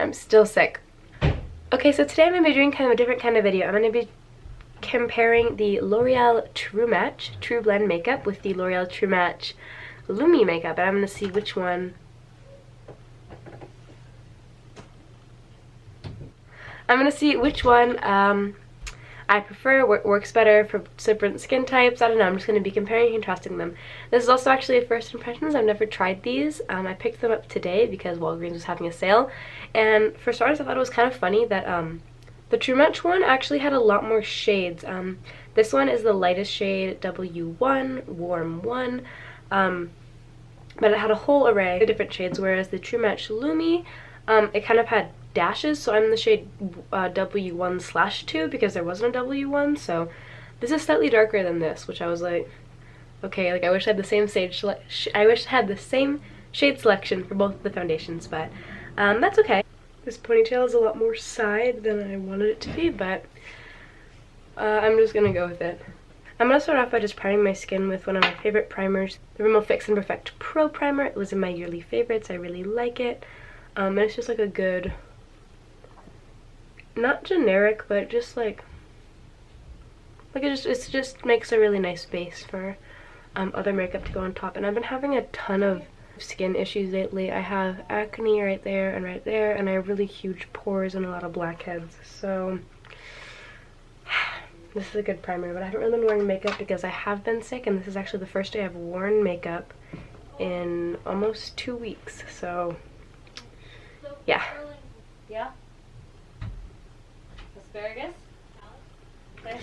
I'm still sick. Okay, so today I'm going to be doing kind of a different kind of video. I'm going to be comparing the L'Oreal True Match True Blend makeup with the L'Oreal True Match Lumi makeup, and I'm going to see which one I prefer, works better for different skin types. I don't know, I'm just going to be comparing and contrasting them. This is also actually a first impressions. I've never tried these. I picked them up today because Walgreens was having a sale, and for starters I thought it was kind of funny that the True Match one actually had a lot more shades. This one is the lightest shade, W1, Warm 1, but it had a whole array of different shades, whereas the True Match Lumi, it kind of had dashes, so I'm in the shade W1/2 because there wasn't a W1, so this is slightly darker than this, which I was like, okay, like I wish I had the same shade selection for both of the foundations, but that's okay. This ponytail is a lot more side than I wanted it to be, but I'm just gonna go with it. I'm gonna start off by just priming my skin with one of my favorite primers, the Rimmel Fix and Perfect Pro Primer. It was in my yearly favorites. I really like it. And it's just like a good, not generic, but just like it just makes a really nice base for other makeup to go on top. And I've been having a ton of skin issues lately. I have acne right there, and I have really huge pores and a lot of blackheads. So this is a good primer, but I haven't really been wearing makeup because I have been sick, and this is actually the first day I've worn makeup in almost 2 weeks. So yeah. Yeah. Asparagus. Okay.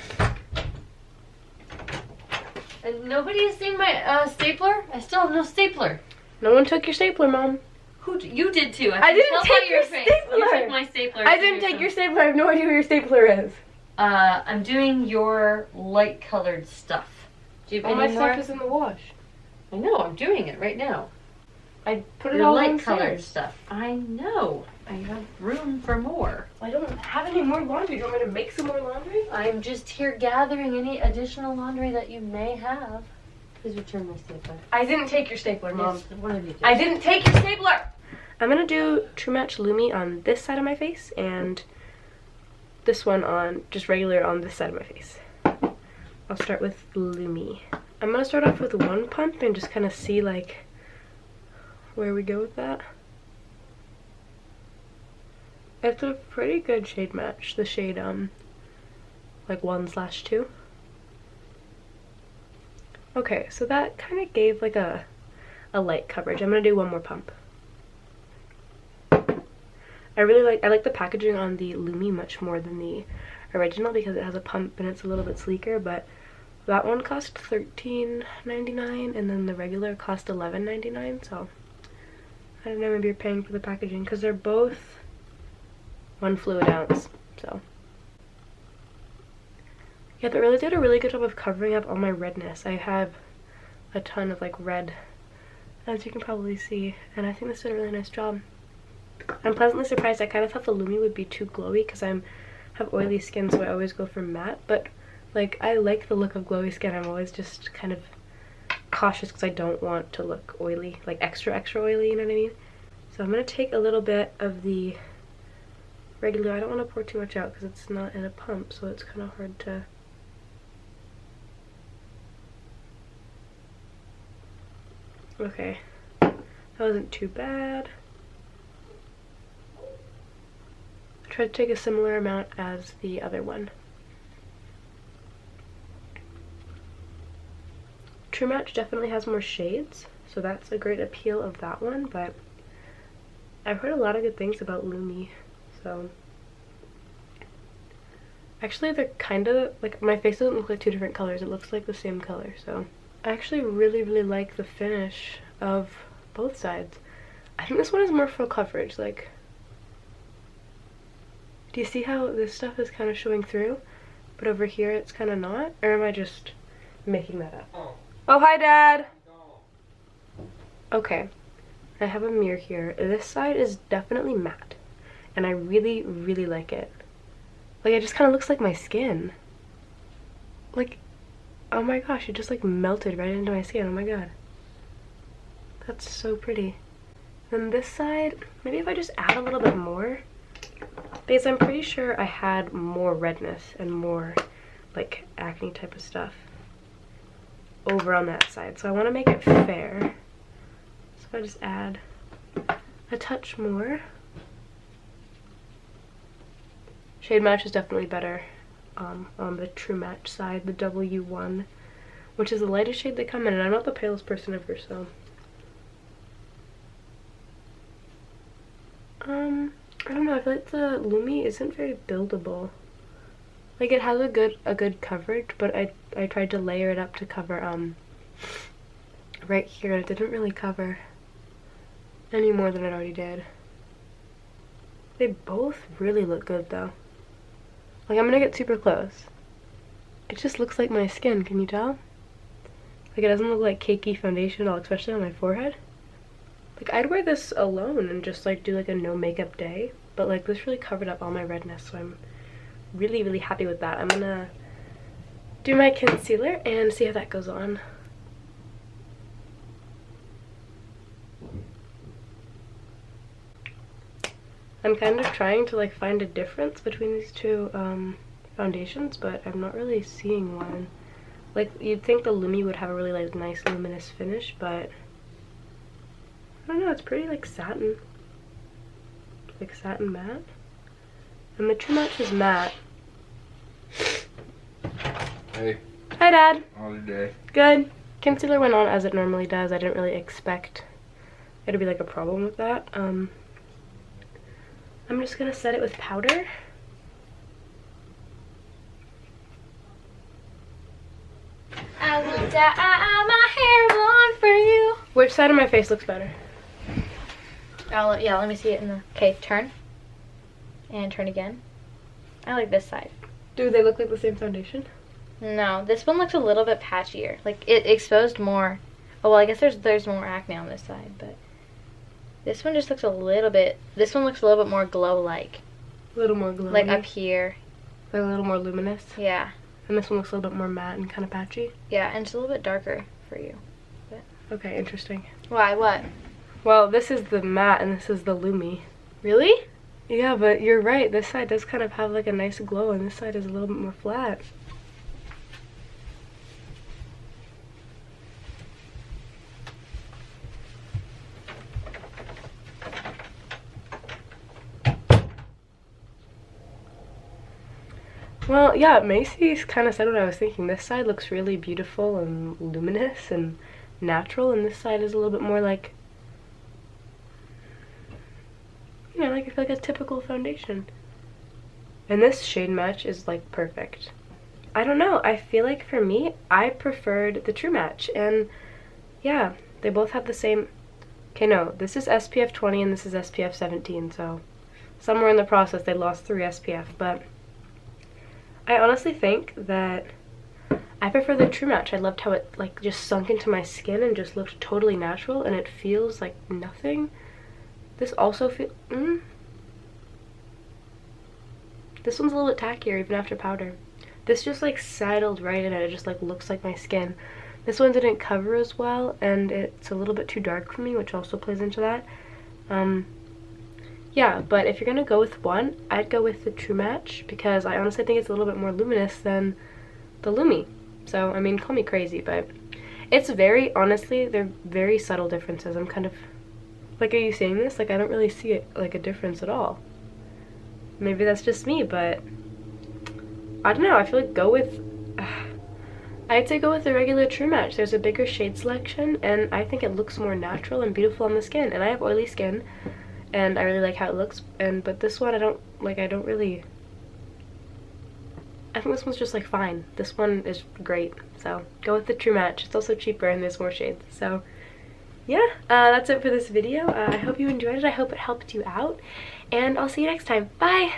And nobody has seen my stapler? I still have no stapler. No one took your stapler, Mom. You did too. I didn't take your stapler. You took my stapler. I didn't take your stapler. I have no idea where your stapler is. I'm doing your light colored stuff. Do you have all my any more? stuff is in the wash. I know. I'm doing it right now. I put it Your all light colored downstairs. stuff. I know. I have room for more. I don't have any more laundry. Do you want me to make some more laundry? I'm just here gathering any additional laundry that you may have. Please return my stapler. I didn't take your stapler, Mom. Yes, one of you did. I didn't take your stapler! I'm gonna do True Match Lumi on this side of my face, and this one on just regular on this side of my face. I'll start with Lumi. I'm gonna start off with one pump and just kind of see like where we go with that. It's a pretty good shade match, the shade like 1/2. Okay, so that kind of gave like a light coverage. I'm gonna do one more pump. I like the packaging on the Lumi much more than the original because it has a pump and it's a little bit sleeker, but that one cost $13.99 and then the regular cost $11.99, so I don't know, maybe you're paying for the packaging because they're both 1 fluid ounce, so. Yeah, they really did a really good job of covering up all my redness. I have a ton of like red, as you can probably see, and I think this did a really nice job. I'm pleasantly surprised. I kind of thought the Lumi would be too glowy because I have oily skin, so I always go for matte, but like I like the look of glowy skin. I'm always just kind of cautious because I don't want to look oily, like extra oily, you know what I mean? So I'm going to take a little bit of the regular. I don't want to pour too much out because it's not in a pump, so it's kind of hard to. Okay, that wasn't too bad. I tried to take a similar amount as the other one. True Match definitely has more shades, so that's a great appeal of that one, but I've heard a lot of good things about Lumi, so. Actually, they're kind of, like, my face doesn't look like two different colors, it looks like the same color, so. I actually really like the finish of both sides. I think this one is more full coverage, like, do you see how this stuff is kind of showing through, but over here it's kind of not? Or am I just making that up? Oh, hi, Dad! Okay, I have a mirror here. This side is definitely matte, and I really like it. Like, it just kind of looks like my skin. Like, oh my gosh, it just like melted right into my skin. Oh my god. That's so pretty. Then this side, maybe if I just add a little bit more, because I'm pretty sure I had more redness and more like acne type of stuff over on that side. So I want to make it fair. So I just add a touch more. Shade match is definitely better on the True Match side, the W1, which is the lightest shade they come in, and I'm not the palest person ever, so. I don't know, I feel like the Lumi isn't very buildable. Like, it has a good coverage, but I tried to layer it up to cover, right here, and it didn't really cover any more than it already did. They both really look good, though. Like, I'm gonna get super close. It just looks like my skin, can you tell? Like, it doesn't look like cakey foundation at all, especially on my forehead. Like, I'd wear this alone and just, like, do, like, a no makeup day. But, like, this really covered up all my redness, so I'm really, really happy with that. I'm gonna do my concealer and see how that goes on. I'm kind of trying to, like, find a difference between these two foundations, but I'm not really seeing one. Like, you'd think the Lumi would have a really, like, nice luminous finish, but I don't know, it's pretty, like, satin. Like, satin matte. And the True Match is matte. Hey. Hi, Dad. How's your day? Good. Concealer went on as it normally does. I didn't really expect there to be, like, a problem with that. I'm just gonna set it with powder. I will dye my hair blonde for you. Which side of my face looks better? Oh, yeah, let me see it in the... Okay, turn. And turn again. I like this side. Do they look like the same foundation? No, this one looks a little bit patchier. Like, it exposed more. Oh, well, I guess there's more acne on this side, but this one just looks a little bit... This one looks a little bit more glow-like. A little more glowy. Like, up here. Like a little more luminous. Yeah. And this one looks a little bit more matte and kind of patchy. Yeah, and it's a little bit darker for you. But... Okay, interesting. Why? What? Well, this is the matte and this is the Lumi. Really? Yeah, but you're right. This side does kind of have like a nice glow and this side is a little bit more flat. Well, yeah, Macy's kind of said what I was thinking. This side looks really beautiful and luminous and natural, and this side is a little bit more like, you know, like I feel like a typical foundation. And this shade match is like perfect. I don't know, I feel like for me, I preferred the True Match, and yeah, they both have the same. Okay, no, this is SPF 20 and this is SPF 17, so somewhere in the process they lost 3 SPF, but I honestly think that I prefer the True Match. I loved how it like just sunk into my skin and just looked totally natural, and it feels like nothing. This also feels this one's a little bit tackier even after powder. This just like settled right in it. It just like looks like my skin. This one didn't cover as well, and it's a little bit too dark for me, which also plays into that. Yeah, but if you're gonna go with one, I'd go with the True Match because I honestly think it's a little bit more luminous than the Lumi. So, I mean, call me crazy, but it's very, honestly, they're very subtle differences. I'm kind of, like, are you seeing this? Like, I don't really see it, like, a difference at all. Maybe that's just me, but I don't know. I feel like go with, I'd say go with the regular True Match. There's a bigger shade selection, and I think it looks more natural and beautiful on the skin. And I have oily skin, and I really like how it looks, but this one I don't really, I think this one's just like fine. This one is great, so go with the True Match. It's also cheaper and there's more shades. So yeah, that's it for this video. I hope you enjoyed it. I hope it helped you out, and I'll see you next time. Bye!